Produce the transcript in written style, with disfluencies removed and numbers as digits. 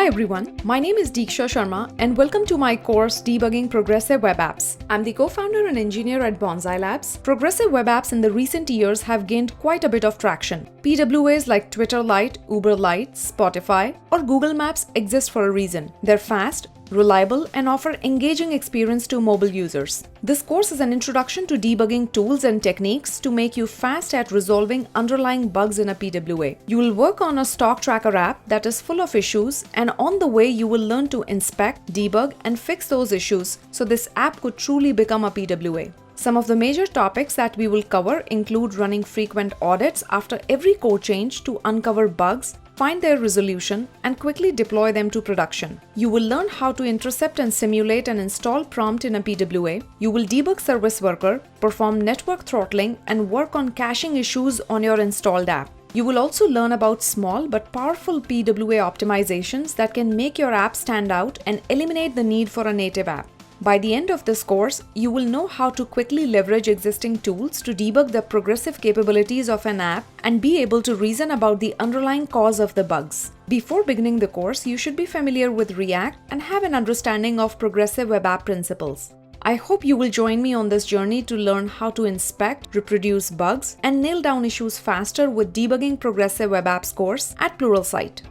Hi everyone, my name is Deeksha Sharma and welcome to my course Debugging Progressive Web Apps. I'm the co-founder and engineer at Bonsai Labs. Progressive web apps in the recent years have gained quite a bit of traction. PWAs like Twitter Lite, Uber Lite, Spotify, or Google Maps exist for a reason. They're fast, reliable, and offer engaging experience to mobile users. This course is an introduction to debugging tools and techniques to make you fast at resolving underlying bugs in a PWA. You will work on a stock tracker app that is full of issues, and on the way you will learn to inspect, debug, and fix those issues so this app could truly become a PWA. Some of the major topics that we will cover include running frequent audits after every code change to uncover bugs, find their resolution, and quickly deploy them to production. You will learn how to intercept and simulate an install prompt in a PWA. You will debug Service Worker, perform network throttling, and work on caching issues on your installed app. You will also learn about small but powerful PWA optimizations that can make your app stand out and eliminate the need for a native app. By the end of this course, you will know how to quickly leverage existing tools to debug the progressive capabilities of an app and be able to reason about the underlying cause of the bugs. Before beginning the course, you should be familiar with React and have an understanding of progressive web app principles. I hope you will join me on this journey to learn how to inspect, reproduce bugs, and nail down issues faster with Debugging Progressive Web Apps course at Pluralsight.